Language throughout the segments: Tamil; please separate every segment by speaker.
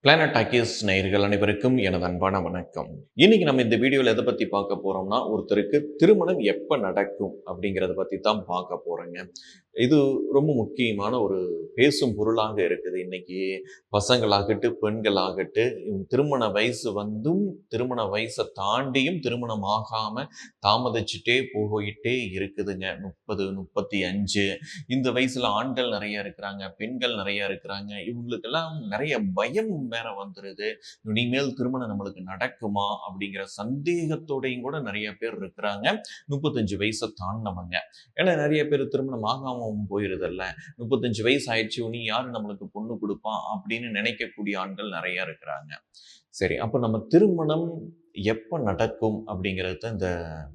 Speaker 1: பிளானட் டாக்கீஸ் நேயர்கள் அனைவருக்கும் எனது அன்பான வணக்கம். இன்னைக்கு நம்ம இந்த வீடியோவில் எதை பற்றி பார்க்க போறோம்னா, ஒருத்தருக்கு திருமணம் எப்போ நடக்கும் அப்படிங்கிறத பற்றி தான் பார்க்க போறோங்க. இது ரொம்ப முக்கியமான ஒரு பேசும் பொருளாக இருக்குது. இன்னைக்கு பசங்களாகட்டும் பெண்களாகட்டும் திருமண வயசு வந்தும் திருமண வயசை தாண்டியும் திருமணம் ஆகாம தாமதிச்சுட்டே போயிட்டே இருக்குதுங்க. 30, 35 இந்த வயசுல ஆண்கள் நிறைய இருக்கிறாங்க, பெண்கள் நிறைய இருக்கிறாங்க. இவங்களுக்கெல்லாம் நிறைய பயம் வேற வந்துருது. இனிமேல் திருமணம் நம்மளுக்கு நடக்குமா அப்படிங்கிற சந்தேகத்தோடையும் கூட நிறைய பேர் இருக்கிறாங்க. 35 வயசை தாண்டினவங்க. ஏன்னா நிறைய பேர் திருமணம் ஆகாம போயிருதல்ல. 35 வயசு ஆயிடுச்சு, இனி யாரு நம்மளுக்கு பொண்ணு கொடுப்பான் அப்படின்னு நினைக்கக்கூடிய ஆண்கள் நிறைய இருக்கிறாங்க. சரி, அப்ப நம்ம திருமணம் எப்ப நடக்கும் அப்படிங்கறத இந்த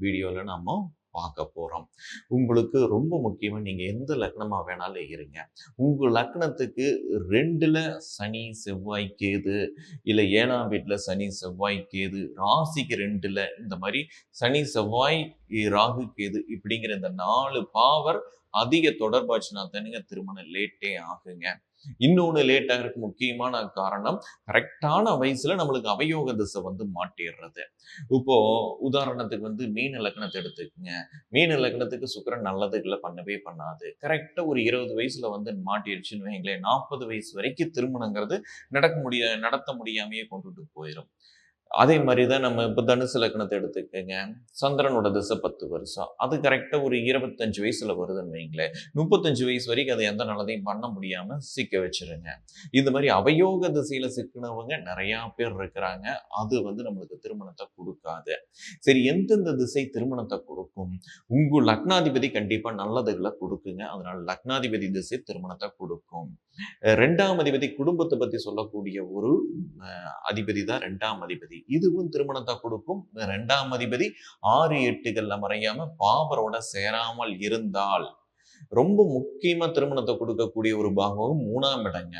Speaker 1: வீடியோல நாம பார்க்க போறோம். உங்களுக்கு ரொம்ப முக்கியமா நீங்க எந்த லக்னமா வேணாலும் இருங்க. உங்க லக்னத்துக்கு 2ல சனி, செவ்வாய், கேது, இல்ல 7ஆம் வீட்டுல சனி, செவ்வாய், கேது, ராசிக்கு 2ல இந்த மாதிரி சனி, செவ்வாய், ராகு, கேது இப்படிங்கிற இந்த 4 பாவர் அதிக தொடர்பாச்சுன்னா தானுங்க திருமணம் லேட்டே ஆகுங்க. இன்னொன்னு லேட் ஆகிறதுக்கு முக்கியமான காரணம், கரெக்டான வயசுல நம்மளுக்கு அவயோக திசை வந்து மாட்டிடுறது. இப்போ உதாரணத்துக்கு மீன லக்னத்தை எடுத்துக்கங்க. மீன லக்னத்துக்கு சுக்கிரன் நல்லதுகளை பண்ணவே பண்ணாது. கரெக்டா ஒரு 20 வயசுல மாட்டிடுச்சுன்னு வைங்களேன், 40 வயசு வரைக்கும் திருமணங்கிறது நடத்த முடியாமையே கொண்டுட்டு போயிடும். அதே மாதிரி தான் நம்ம இப்போ தனுசு லக்னத்தை எடுத்துக்கங்க. சந்திரனோட திசை 10 வருஷம். அது கரெக்டாக ஒரு 25 வயசுல வருதுன்னு வைங்களேன். 35 வயசு வரைக்கும் அதை எந்த நல்லதையும் பண்ண முடியாம சிக்க வச்சிருங்க. இந்த மாதிரி அவயோக திசையில சிக்கினவங்க நிறைய பேர் இருக்கிறாங்க. அது நம்மளுக்கு திருமணத்தை கொடுக்காது. சரி, எந்தெந்த திசை திருமணத்தை கொடுக்கும்? உங்க லக்னாதிபதி கண்டிப்பா நல்லதுகளை கொடுக்குங்க. அதனால லக்னாதிபதி திசை திருமணத்தை கொடுக்கும். 2ஆம் அதிபதி குடும்பத்தை பத்தி சொல்லக்கூடிய ஒரு அதிபதி தான் 2ஆம் அதிபதி. இதுவும் திருமணத்தை கொடுக்கும். 2ஆம் அதிபதி 6, 8கள்ல மறையாம பாவரோட சேராமல் இருந்தால் ரொம்ப முக்கியமா திருமணத்தை கொடுக்கக்கூடிய ஒரு பாகம் 3ஆம் இடங்க.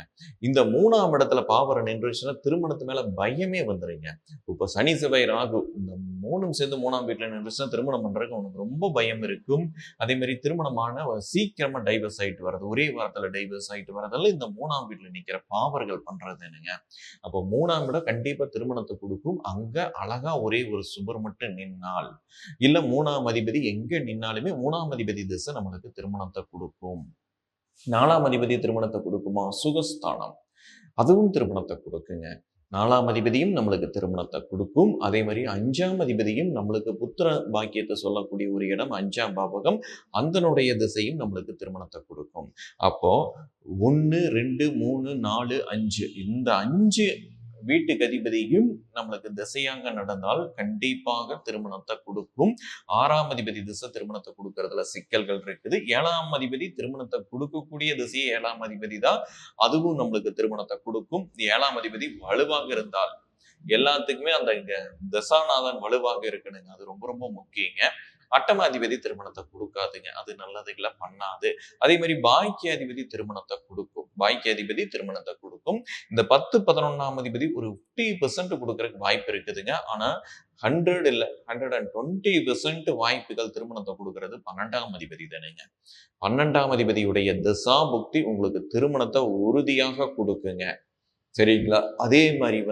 Speaker 1: இந்த 3ஆம் இடத்துல பாவரம் நின்றுச்சுன்னா திருமணத்து மேல பயமே வந்துருங்க. இப்ப சனி, செவ்வாய், ராகு இந்த 3ம் சேர்ந்து 3ஆம் வீட்டுல நின்றுச்சுன்னா திருமணம் பண்றதுக்கு அவனுக்கு ரொம்ப பயம் இருக்கும். அதே மாதிரி திருமணமான சீக்கிரமா டைவர்ஸ் ஆயிட்டு வர்றது, ஒரே வாரத்துல டைவர்ஸ் ஆயிட்டு வரதெல்லாம் இந்த 3ஆம் வீட்டுல நிக்கிற பாவர்கள் பண்றதுனுங்க. அப்போ 3ஆம் இடம் கண்டிப்பா திருமணத்தை கொடுக்கும். அங்க அழகா ஒரே ஒரு சுபர் மட்டும் நின்னால், இல்ல 3ஆம் அதிபதி எங்க நின்னாலுமே 3ஆம் அதிபதி திசை நம்மளுக்கு திருமணத்தை கொடுக்கும். 4ஆம் அதிபதி திருமணத்தை கொடுக்குமா? சுகஸ்தானம், அதுவும் திருமணத்தை கொடுக்குங்க. 4ஆம் அதிபதியும் நம்மளுக்கு திருமணத்தை கொடுக்கும். அதே மாதிரி 5ஆம் அதிபதியும் நம்மளுக்கு புத்திர பாக்கியத்தை சொல்லக்கூடிய ஒரு இடம் 5ஆம் பாவகம், அதனுடைய திசையும் நம்மளுக்கு திருமணத்தை கொடுக்கும். அப்போ 1, 2, 3, 4, 5 இந்த 5 வீட்டுக்கு அதிபதியும் நம்மளுக்கு திசையாக நடந்தால் கண்டிப்பாக திருமணத்தை கொடுக்கும். 6ஆம் அதிபதி திசை திருமணத்தை கொடுக்கறதுல சிக்கல்கள் இருக்குது. 7ஆம் அதிபதி திருமணத்தை கொடுக்கக்கூடிய திசையே 7ஆம் அதிபதி தான், அதுவும் நம்மளுக்கு திருமணத்தை கொடுக்கும். 7ஆம் அதிபதி வலுவாக இருந்தால், எல்லாத்துக்குமே அந்த தசாநாதன் வலுவாக இருக்கணுங்க. அது ரொம்ப ரொம்ப முக்கியங்க. 8ஆம் அதிபதி திருமணத்தை கொடுக்காதுங்க. அது நல்லதுகளை பண்ணாது. அதே மாதிரி பாக்கியாதிபதி திருமணத்தை கொடுக்கும். பாக்கியாதிபதி திருமணத்தை கொடுக்கும். இந்த 10, 11ஆம் அதிபதி ஒரு 50% கொடுக்கறதுக்கு வாய்ப்பு இருக்குதுங்க. ஆனா 100 இல்ல 120% வாய்ப்புகள் திருமணத்தை கொடுக்கறது 12ஆம் அதிபதி தானேங்க. 12ஆம் அதிபதியுடைய திசா புக்தி உங்களுக்கு திருமணத்தை உறுதியாக கொடுக்குங்க. சரிங்களா? அதே மாதிரி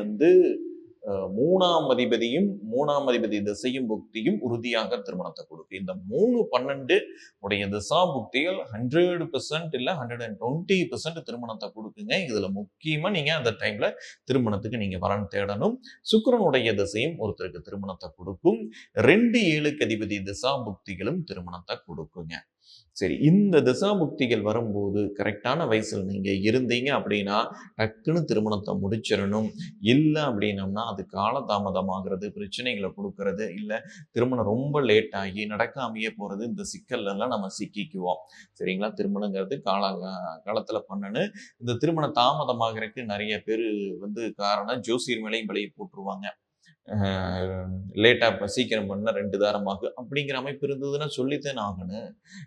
Speaker 1: 3ஆம் அதிபதியும் 3ஆம் அதிபதி திசையும் புக்தியும் உறுதியாக திருமணத்தை கொடுக்கும். இந்த 3, 12 உடைய திசா புக்திகள் 100% இல்ல 120% திருமணத்தை கொடுக்குங்க. இதுல முக்கியமா நீங்க அந்த டைம்ல திருமணத்துக்கு நீங்க வரன் தேடணும். சுக்கிரனுடைய திசையும் ஒருத்தருக்கு திருமணத்தை கொடுக்கும். 2, 7க்கு அதிபதி திசா புக்திகளும் திருமணத்தை கொடுக்குங்க. சரி, இந்த திசாபுக்திகள் வரும்போது கரெக்டான வயசுல நீங்க இருந்தீங்க அப்படின்னா டக்குன்னு திருமணத்தை முடிச்சிடணும். இல்லை அப்படின்னம்னா அது காலதாமதமாகிறது, பிரச்சனைகளை கொடுக்கறது, இல்லை திருமணம் ரொம்ப லேட் ஆகி நடக்காமையே போறது, இந்த சிக்கல்ல எல்லாம் நம்ம சிக்கிக்குவோம். சரிங்களா? திருமணங்கிறது காலத்துல பண்ணணும். இந்த திருமணம் தாமதமாகறதுக்கு நிறைய பேர் காரணம் ஜோசியர் மேலையும் பழைய போட்டுருவாங்க. லேட்டா சீக்கிரம் பண்ண 2 தாரம் ஆகும் அப்படிங்கிற அமைப்பு இருந்ததுன்னா சொல்லித்தான் ஆகணும்.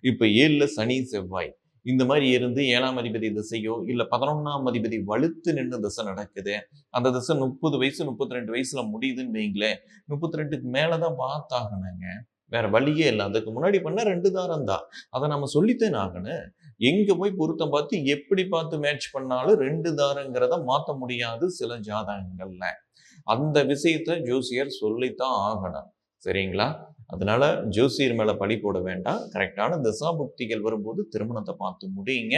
Speaker 1: இப்ப 7ல சனி, செவ்வாய் இந்த மாதிரி இருந்து 7ஆம் அதிபதி திசையோ இல்ல 11ஆம் அதிபதி வலுத்து நின்று திசை நடக்குது. அந்த திசை 30 வயசு 32 வயசுல முடியுதுன்னு வைங்களேன், 32க்கு மேலதான் பார்த்தாகணுங்க. வேற வழியே இல்லை. அதுக்கு முன்னாடி பண்ண 2 தாரம் தான். அதை நம்ம சொல்லித்தான் ஆகணும். எங்க போய் பொருத்தம் பார்த்து எப்படி பார்த்து மேட்ச் பண்ணாலும் 2 தாரங்கிறத மாத்த முடியாது சில ஜாதகங்கள்ல. அந்த விஷயத்த ஜோசியர் சொல்லித்தான் ஆகணும். சரிங்களா? அதனால ஜோசியர் மேல பழி போட வேண்டாம். கரெக்டான தசாபுக்திகள் வரும்போது திருமணத்த பார்த்து முடியுங்க.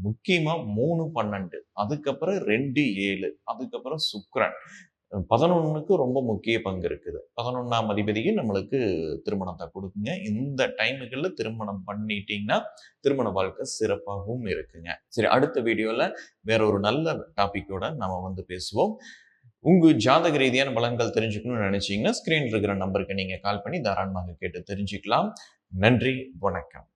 Speaker 1: முக்கியமா 3, 12 அதுக்கப்புறம் 2, 7 அதுக்கப்புறம் சுக்கிரன். 11க்கு ரொம்ப முக்கிய பங்கு இருக்குது. 11ஆம் அதிபதியும் நம்மளுக்கு திருமணத்த குடுக்குங்க. இந்த டைமுகள்ல திருமணம் பண்ணிட்டீங்கன்னா, திருமண வாழ்க்கை சிறப்பாகவும் இருக்குங்க. சரி, அடுத்த வீடியோல வேற ஒரு நல்ல டாபிக்கோட நாம வந்து பேசுவோம். உங்க ஜாதக ரீதியான பலன்கள் தெரிஞ்சுக்கணும்னு நினைச்சீங்கன்னா, ஸ்கிரீன்ல இருக்கிற நம்பருக்கு நீங்க கால் பண்ணி தாராளமாக கேட்டு தெரிஞ்சுக்கலாம். நன்றி, வணக்கம்.